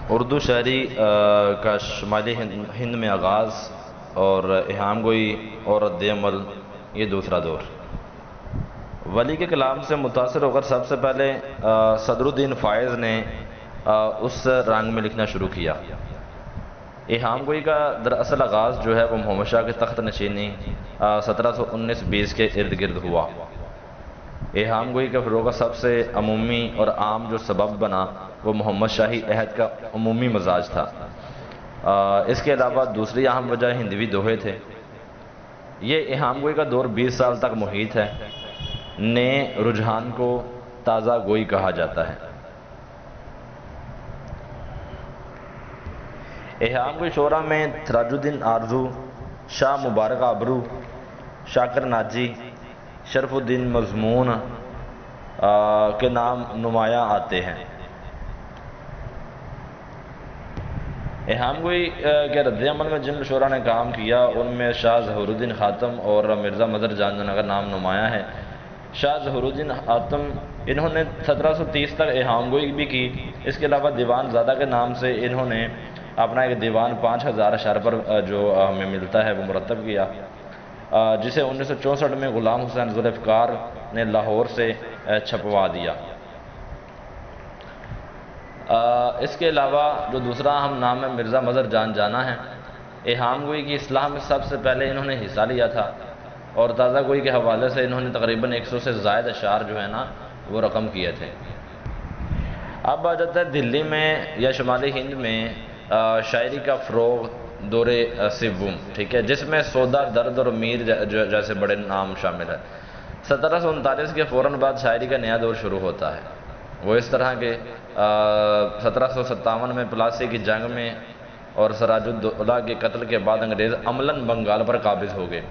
اردو شاعری کا شمالی ہند میں آغاز اور اہام گوئی اور رد عمل، یہ دوسرا دور۔ ولی کے کلام سے متاثر ہو کر سب سے پہلے صدر الدین فائز نے اس رنگ میں لکھنا شروع کیا۔ اہام گوئی کا دراصل آغاز جو ہے وہ محمد شاہ کے تخت نشینی 1719-20 کے ارد گرد ہوا۔ اہام گوئی کے فروغ کا سب سے عمومی اور عام جو سبب بنا وہ محمد شاہی عہد کا عمومی مزاج تھا۔ اس کے علاوہ دوسری اہم وجہ ہندوی دوہے تھے۔ یہ اہام گوئی کا دور 20 سال تک محیط ہے۔ نئے رجحان کو تازہ گوئی کہا جاتا ہے۔ اہام گوئی شعراء میں تراج الدین آرزو، شاہ مبارک ابرو، شاکر ناجی، شرف الدین مضمون کے نام نمایاں آتے ہیں۔ اہام گوئی کے رد عمل میں جن شعراء نے کام کیا ان میں شاہ ظہور الدین خاتم اور مرزا مظہر جان کا نام نمایاں ہے۔ شاہ ظہور الدین خاتم انہوں نے 1730 تک اہام گوئی بھی کی۔ اس کے علاوہ دیوان زادہ کے نام سے انہوں نے اپنا ایک دیوان 5000 اشعار پر جو ہمیں ملتا ہے وہ مرتب کیا، جسے 1964 میں غلام حسین ذوالفقار نے لاہور سے چھپوا دیا۔ اس کے علاوہ جو دوسرا اہم نام ہے مرزا مظہر جان جانا ہے۔ اہام گوئی کی اصلاح میں سب سے پہلے انہوں نے حصہ لیا تھا اور تازہ گوئی کے حوالے سے انہوں نے تقریباً 100 سے زائد اشعار جو ہے نا وہ رقم کیے تھے۔ اب آ جاتا ہے دلی میں یا شمالی ہند میں شاعری کا فروغ دور سوم، ٹھیک ہے، جس میں سودا، درد اور میر جیسے بڑے نام شامل ہیں۔ 1739 کے فوراً بعد شاعری کا نیا دور شروع ہوتا ہے۔ وہ اس طرح کے 1757 میں پلاسی کی جنگ میں اور سراج الدولہ کے قتل کے بعد انگریز عملاً بنگال پر قابض ہو گئے،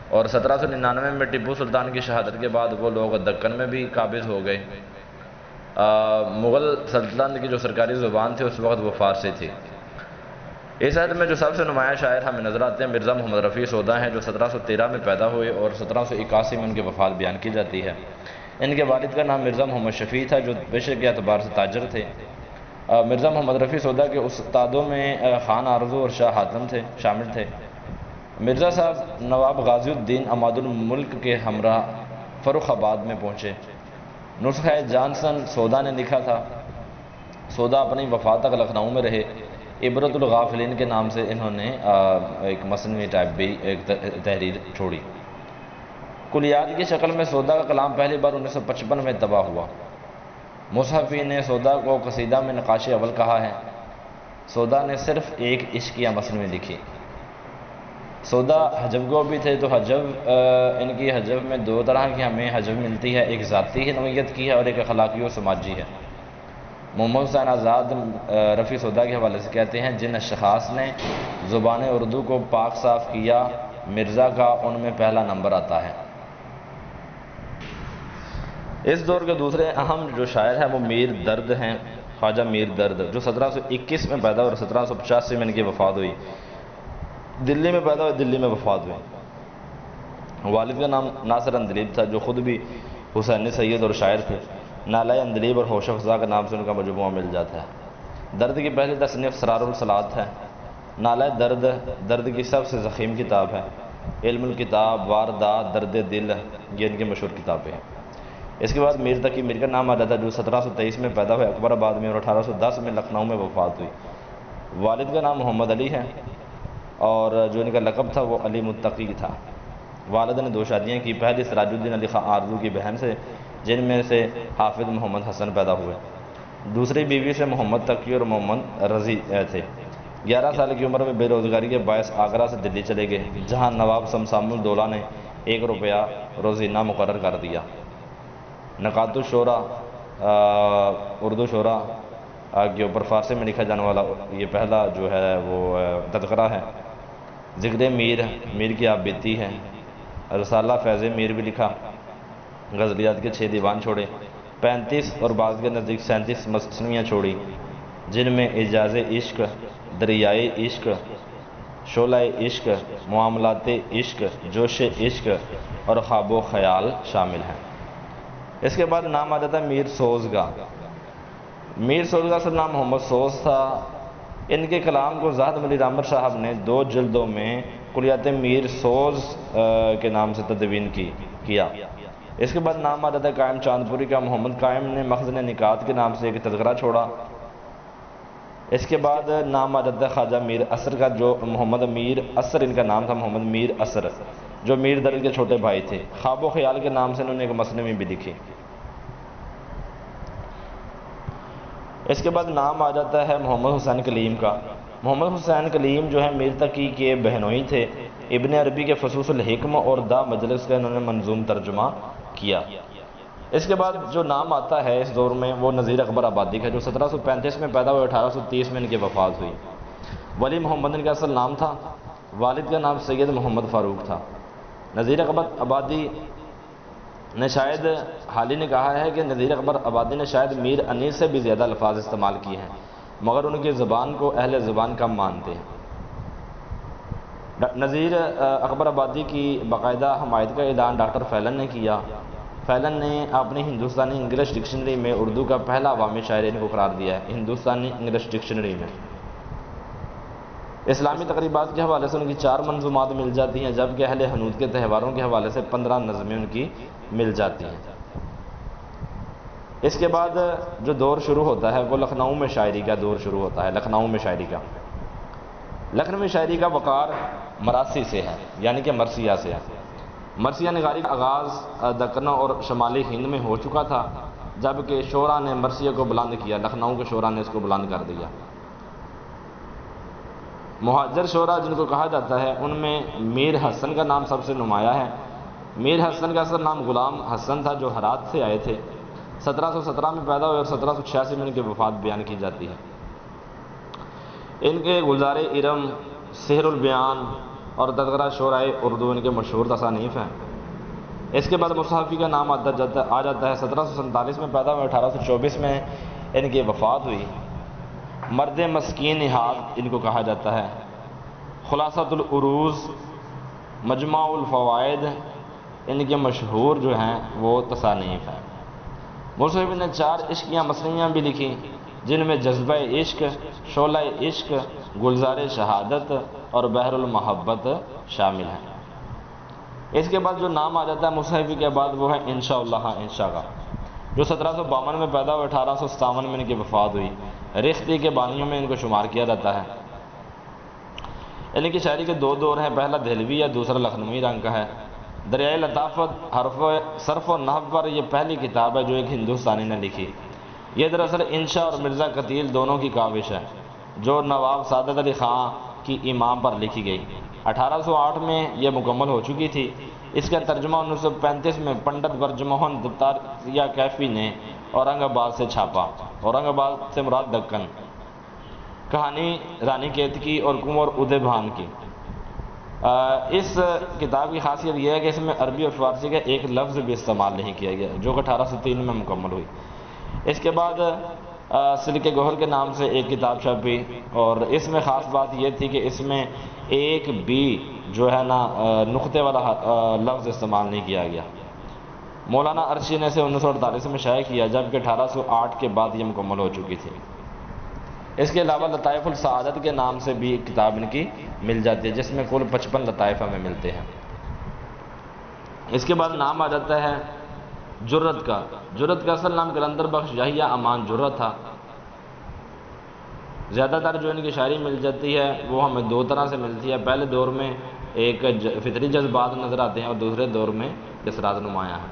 اور 1799 میں ٹیپو سلطان کی شہادت کے بعد وہ لوگ دکن میں بھی قابض ہو گئے۔ مغل سلطنت کی جو سرکاری زبان تھی اس وقت وہ فارسی تھی۔ اس عہد میں جو سب سے نمایاں شاعر ہمیں نظر آتے ہیں مرزا محمد رفیع سودا ہیں، جو 1713 میں پیدا ہوئے اور 1781 میں ان کی وفات بیان کی جاتی ہے۔ ان کے والد کا نام مرزا محمد شفیع تھا جو پیشے کے اعتبار سے تاجر تھے۔ مرزا محمد رفیع سودا کے استادوں میں خان آرزو اور شاہ حاتم شامل تھے۔ مرزا صاحب نواب غازی الدین عماد الملک کے ہمراہ فرخ آباد میں پہنچے۔ نسخہ جانسن سودا نے لکھا تھا۔ سودا اپنی وفات تک لکھنؤ میں رہے۔ عبرت الغافلین کے نام سے انہوں نے ایک مصنوعی ٹائپ بھی ایک تحریر چھوڑی۔ کلیات کی شکل میں سودا کا کلام پہلی بار 1955 میں طبع ہوا۔ مصحفی نے سودا کو قصیدہ میں نقاش اول کہا ہے۔ سودا نے صرف ایک عشقیہ مصنوعی لکھی۔ سودا حجب گو بھی تھے، تو حجب ان کی حجب میں دو طرح کی ہمیں حجب ملتی ہے، ایک ذاتی نوعیت کی ہے اور ایک اخلاقی و سماجی ہے۔ محمد حسین آزاد رفیع سودا کے حوالے سے کہتے ہیں، جن اشخاص نے زبان اردو کو پاک صاف کیا مرزا کا ان میں پہلا نمبر آتا ہے۔ اس دور کے دوسرے اہم جو شاعر ہیں وہ میر درد ہیں، خواجہ میر درد، جو 1721 میں پیدا اور 1785 میں ان کی وفات ہوئی۔ دلی میں پیدا ہوئے، دلی میں وفات ہوئی۔ والد کا نام ناصر اندلیب تھا جو خود بھی حسینی سید اور شاعر تھے۔ نالۂ اندلیب اور ہوش افزا کے نام سے ان کا مجموعہ مل جاتا ہے۔ درد کی پہلی تصنیف سرار الصلات ہے۔ نالۂ درد درد کی سب سے ضخیم کتاب ہے۔ علم الکتاب، واردات، درد دل، یہ ان کی مشہور کتابیں ہیں۔ اس کے بعد میر تقی میر کا نام آ جاتا ہے جو 1723 میں پیدا ہوئے اکبر آباد میں اور 1810 میں لکھنؤ میں وفات ہوئی۔ والد کا نام محمد علی ہے اور جو ان کا لقب تھا وہ علی متقی تھا۔ والد نے 2 شادیاں کی، پہلی سراج الدین علی خان آرزو کی بہن سے جن میں سے حافظ محمد حسن پیدا ہوئے۔ دوسری بیوی سے محمد تقی اور محمد رضی تھے۔ 11 سال کی عمر میں بے روزگاری کے باعث آگرہ سے دلی چلے گئے، جہاں نواب شمسام الدولہ نے 1 روپیہ روزینہ مقرر کر دیا۔ نقاط الشعراء اردو شعراء کے اوپر فارسی میں لکھا جانے والا یہ پہلا جو ہے وہ تذکرہ ہے۔ ذکر میر کی آپ بیتی ہے۔ رسالہ فیض میر بھی لکھا۔ غزلیات کے 6 دیوان چھوڑے، 35 اور بعض کے نزدیک 37 مصنوعیاں چھوڑی، جن میں اعجاز عشق، دریائے عشق، شعلہ عشق، معاملات عشق، جوش عشق اور خواب و خیال شامل ہیں۔ اس کے بعد نام آ جاتا ہے میر سوز کا۔ میر سوز کا اصل نام محمد سوز تھا۔ ان کے کلام کو زاہد ملیر احمد صاحب نے 2 جلدوں میں کلیات میر سوز کے نام سے تدوین کیا۔ اس کے بعد نام آ جاتا ہے قائم چاندپوری کا۔ محمد قائم نے مخزن نکات کے نام سے ایک تذکرہ چھوڑا۔ اس کے بعد نام آ جاتا ہے خواجہ میر اثر کا، جو محمد میر اثر ان کا نام تھا، محمد میر اثر، جو میر درد کے چھوٹے بھائی تھے۔ خواب و خیال کے نام سے انہوں نے ایک مثنوی بھی لکھی۔ اس کے بعد نام آ جاتا ہے محمد حسین کلیم کا۔ محمد حسین کلیم جو ہے میر تقی کے بہنوئی تھے۔ ابن عربی کے فصوص الحکم اور دا مجلس کا انہوں نے منظوم ترجمہ کیا۔ اس کے بعد جو نام آتا ہے اس دور میں وہ نذیر اکبر آبادی کا، جو 1735 میں پیدا ہوئے، 1830 میں ان کی وفات ہوئی۔ ولی محمد ان کا اصل نام تھا۔ والد کا نام سید محمد فاروق تھا۔ نذیر اکبر آبادی نے شاید حالی نے کہا ہے کہ نذیر اکبر آبادی نے شاید میر انیس سے بھی زیادہ الفاظ استعمال کیے ہیں، مگر ان کی زبان کو اہل زبان کم مانتے ہیں۔ نذیر اکبر آبادی کی باقاعدہ حمایت کا اعلان ڈاکٹر فیلن نے کیا۔ فیلن نے اپنی ہندوستانی انگلش ڈکشنری میں اردو کا پہلا عوامی شاعر ان کو قرار دیا ہے، ہندوستانی انگلش ڈکشنری میں۔ اسلامی تقریبات کے حوالے سے ان کی 4 منظومات مل جاتی ہیں، جبکہ اہل حنود کے تہواروں کے حوالے سے 15 نظمیں ان کی مل جاتی ہیں۔ اس کے بعد جو دور شروع ہوتا ہے وہ لکھنؤ میں شاعری کا دور شروع ہوتا ہے۔ لکھنؤ میں شاعری کا، لکھنوی شاعری کا وقار مراسی سے ہے، یعنی کہ مرثیہ سے ہے۔ مرثیہ نگاری کا آغاز دکن اور شمالی ہند میں ہو چکا تھا، جبکہ شعراء نے مرثیہ کو بلند کیا، لکھنؤ کے شعراء نے اس کو بلند کر دیا۔ مہاجر شعراء جن کو کہا جاتا ہے ان میں میر حسن کا نام سب سے نمایاں ہے۔ میر حسن کا اصل نام غلام حسن تھا، جو ہرات سے آئے تھے۔ 1717 میں پیدا ہوئے اور 1786 میں ان کی وفات بیان کی جاتی ہے۔ ان کے گلزار ارم، سحر البیان اور تذکرہ شعراء اردو ان کے مشہور تصانیف ہیں۔ اس کے بعد مصحفی کا نام آ جاتا ہے۔ 1747 میں پیدا ہوئے، 1824 میں ان کی وفات ہوئی۔ مرد مسکین نہاد ان کو کہا جاتا ہے۔ خلاصۃ العروض، مجمع الفوائد ان کے مشہور جو ہیں وہ تصانیف ہیں۔ مصحف نے 4 عشقیہ مثنویاں بھی لکھی، جن میں جذبہ عشق، شعلہ عشق، گلزار شہادت اور بحر المحبت شامل ہیں۔ اس کے بعد جو نام آ جاتا ہے مصحفی کے بعد وہ ہے انشاءاللہ انشاء کا، جو 1752 میں پیدا ہوئے، 1857 میں ان کی وفات ہوئی۔ رختی کے بانیوں میں ان کو شمار کیا جاتا ہے۔ ان کی شاعری کے 2 دور ہیں، پہلا دہلوی یا دوسرا لکھنوی رنگ کا ہے۔ دریائے لطافت، حرف صرف و نحو پر یہ پہلی کتاب ہے جو ایک ہندوستانی نے لکھی۔ یہ دراصل انشا اور مرزا قتیل دونوں کی کاوش ہے، جو نواب سعادت علی خان کی امام پر لکھی گئی۔ 1808 میں یہ مکمل ہو چکی تھی۔ اس کا ترجمہ 1935 میں پنڈت برج موہن دتاریہ کیفی نے اورنگ آباد سے چھاپا۔ اورنگ آباد سے مراد دکن۔ کہانی رانی کیتکی اور کنور ادے بھان کی۔ اس کتاب کی خاصیت یہ ہے کہ اس میں عربی اور فارسی کا ایک لفظ بھی استعمال نہیں کیا گیا، جو کہ 1803 میں مکمل ہوئی۔ اس کے بعد سلک گوہر کے نام سے ایک کتاب چھپی، اور اس میں خاص بات یہ تھی کہ اس میں ایک بھی جو ہے نا نقطے والا لفظ استعمال نہیں کیا گیا۔ مولانا عرشی نے اسے 1948 میں شائع کیا، جبکہ 1808 کے بعد یہ مکمل ہو چکی تھی۔ اس کے علاوہ لطائف السعادت کے نام سے بھی ایک کتاب ان کی مل جاتی ہے، جس میں کل 55 لطائف ہمیں ملتے ہیں۔ اس کے بعد نام آ جاتا ہے جرت کا۔ جرت کا اصل نام قلندر بخش یحییٰ امان جرت تھا۔ زیادہ تر جو ان کی شاعری مل جاتی ہے وہ ہمیں 2 طرح سے ملتی ہے۔ پہلے دور میں ایک فطری جذبات نظر آتے ہیں، اور دوسرے دور میں جسرات نمایاں ہیں۔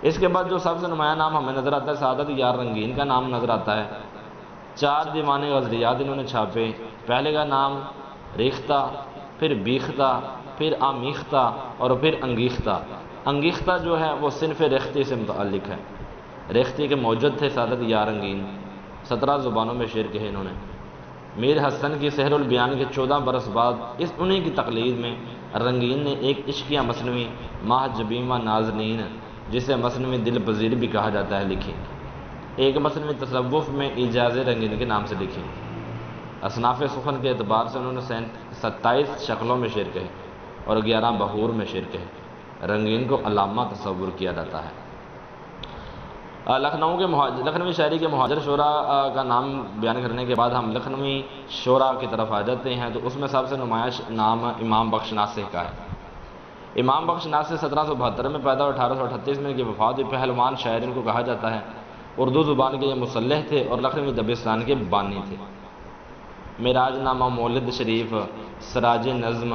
اس کے بعد جو سب سے نمایاں نام ہمیں نظر آتا ہے سعادت یار رنگین کا نام نظر آتا ہے۔ 4 دیوان غزلیات انہوں نے چھاپے۔ پہلے کا نام ریختہ، پھر بیختہ، پھر آمیختہ اور پھر انگیختہ۔ انگیختہ جو ہے وہ صنف ریختی سے متعلق ہے۔ ریختی کے موجد تھے سعادت یار رنگین، 17 زبانوں میں شعر کہے انہوں نے۔ میر حسن کی سحر البیان کے 14 برس بعد انہی کی تقلید میں رنگین نے ایک عشقیہ مثنوی ماہ جبیمہ نازنین، جسے مثنوی دل پذیر بھی کہا جاتا ہے، لکھی۔ ایک مثنوی تصوف میں اعجاز رنگین کے نام سے لکھی۔ اصناف سخن کے اعتبار سے انہوں نے 27 شکلوں میں شعر کہے اور 11 بحور میں شعر کہے۔ رنگین کو علامہ تصور کیا جاتا ہے۔ لکھنوی شاعری کے مہاجر شعراء کا نام بیان کرنے کے بعد ہم لکھنوی شعراء کی طرف آ جاتے ہیں، تو اس میں سب سے نمایاں نام امام بخش ناصح کا ہے۔ امام بخش ناصح 1772 میں پیدا ہوئے، 1838 میں ان کی وفات ہوئی۔ پہلوان شاعر ان کو کہا جاتا ہے۔ اردو زبان کے یہ مصلح تھے اور لکھنوی دبستان کے بانی تھے۔ معراج نامہ، مولد شریف، سراج نظم،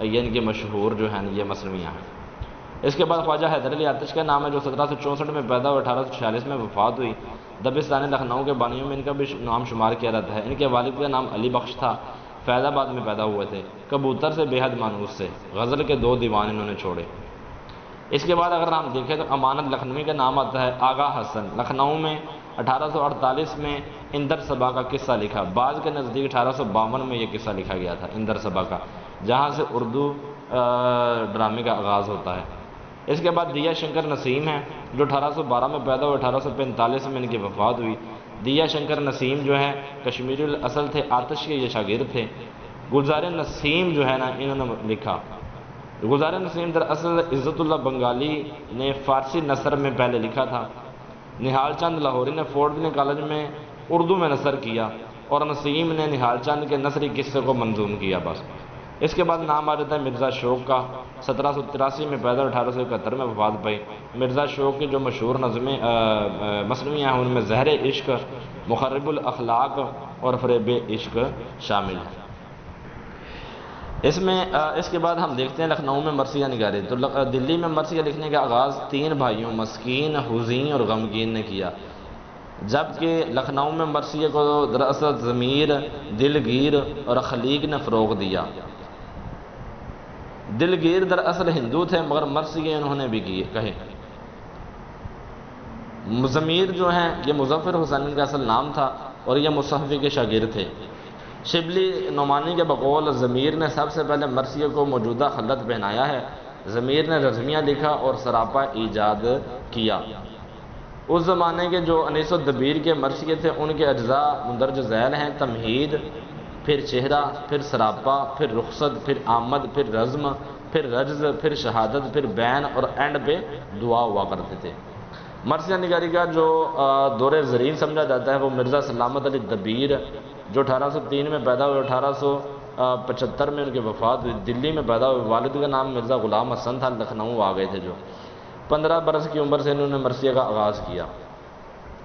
یہ ان کے مشہور جو ہیں یہ مصنویاں ہیں۔ اس کے بعد خواجہ حیدر علی آتش کا نام ہے، جو 1764 میں پیدا ہوئے، 1846 میں وفات ہوئی۔ دبستان لکھنؤ کے بانیوں میں ان کا بھی نام شمار کیا جاتا ہے۔ ان کے والد کا نام علی بخش تھا، فیض آباد میں پیدا ہوئے تھے۔ کبوتر سے بے حد مانوس سے غزل کے 2 دیوان انہوں نے چھوڑے۔ اس کے بعد اگر ہم دیکھیں تو امانت لکھنوی کا نام آتا ہے۔ آغا حسن لکھنؤ میں 1848 میں اندر صبا کا قصہ لکھا۔ بعض کے نزدیک 1852 میں یہ قصہ لکھا گیا تھا اندر صبا کا، جہاں سے اردو ڈرامے کا آغاز ہوتا ہے۔ اس کے بعد دیا شنکر نسیم ہیں، جو 1812 میں پیدا ہوئے، 1845 میں ان کی وفات ہوئی۔ دیا شنکر نسیم جو ہیں کشمیری الاصل تھے، آتش کے یہ شاگرد تھے۔ گلزار نسیم جو ہے نا انہوں نے لکھا۔ گلزار نسیم دراصل عزت اللہ بنگالی نے فارسی نثر میں پہلے لکھا تھا۔ نہال چند لاہوری نے فورڈن کالج میں اردو میں نثر کیا، اور نسیم نے نہال چند کے نثری قصے کو منظوم کیا بس۔ اس کے بعد نام آ جاتا ہے مرزا شوق کا، 1783 میں پیدا، 1871 میں وفات پائی۔ مرزا شوق کی جو مشہور نظمیں مصنویاں ہیں ان میں زہر عشق، مخرب الاخلاق اور فریب عشق شامل ہیں۔ اس کے بعد ہم دیکھتے ہیں لکھنؤ میں مرثیہ نگاری۔ تو دلی میں مرثیہ لکھنے کا آغاز 3 بھائیوں مسکین، حزین اور غمگین نے کیا، جبکہ لکھنؤ میں مرثیہ کو دراصل ضمیر، دلگیر اور خلیق نے فروغ دیا۔ دلگیر دراصل ہندو تھے، مگر مرثیہ انہوں نے بھی کہے۔ ضمیر جو ہیں یہ مظفر حسین کا اصل نام تھا، اور یہ مصحفی کے شاگرد تھے۔ شبلی نعمانی کے بقول ضمیر نے سب سے پہلے مرثیہ کو موجودہ خلت پہنایا ہے۔ ضمیر نے رزمیہ لکھا اور سراپا ایجاد کیا۔ اس زمانے کے جو انیس الدبیر کے مرثیے تھے ان کے اجزاء مندرج ذیل ہیں: تمہید، پھر چہرہ، پھر سراپا، پھر رخصت، پھر آمد، پھر رزم، پھر رجز، پھر شہادت، پھر بین، اور اینڈ پہ دعا ہوا کرتے تھے۔ مرثیہ نگاری کا جو دور زرین سمجھا جاتا ہے وہ مرزا سلامت علی دبیر، جو 1803 میں پیدا ہوئے، 1875 میں ان کی وفات ہوئی۔ دلی میں پیدا ہوئے، والد کا نام مرزا غلام حسن تھا، لکھنؤ آ گئے تھے جو 15 برس کی عمر سے انہوں نے مرثیہ کا آغاز کیا۔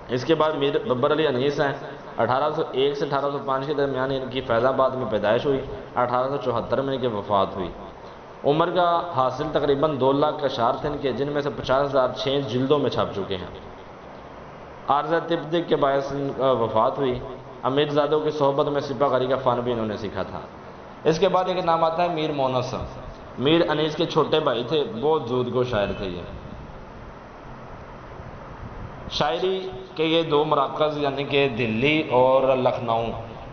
اس کے بعد میر ببر علی انیس ہیں، 1801 سے 1805 کے درمیان ان کی فیض آباد میں پیدائش ہوئی، 1874 میں ان کی وفات ہوئی۔ عمر کا حاصل تقریباً 2 لاکھ اشعار تھے ان کے، جن میں سے 50,000 6 جلدوں میں چھپ چکے ہیں۔ عارضہ طب کے باعث وفات ہوئی۔ امیر زادوں کی صحبت میں سپہ غری کا فن بھی انہوں نے سیکھا تھا۔ اس کے بعد ایک نام آتا ہے میر مونس، میر انیس کے چھوٹے بھائی تھے، بہت زودگو شاعر تھے یہ۔ شاعری کے یہ 2 مراکز یعنی کہ دلی اور لکھنؤ،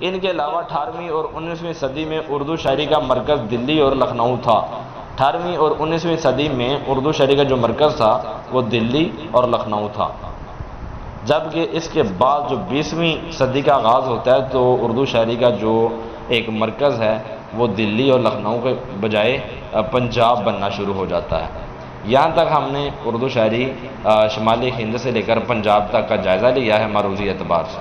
ان کے علاوہ 18ویں اور 19ویں صدی میں اردو شاعری کا مرکز دلی اور لکھنؤ تھا۔ 18ویں اور 19ویں صدی میں اردو شاعری کا جو مرکز تھا وہ دلی اور لکھنؤ تھا، جبکہ اس کے بعد جو 20ویں صدی کا آغاز ہوتا ہے تو اردو شاعری کا جو ایک مرکز ہے وہ دلی اور لکھنؤ کے بجائے پنجاب بننا شروع ہو جاتا ہے۔ یہاں تک ہم نے اردو شاعری شمالی ہند سے لے کر پنجاب تک کا جائزہ لیا ہے معروضی اعتبار سے۔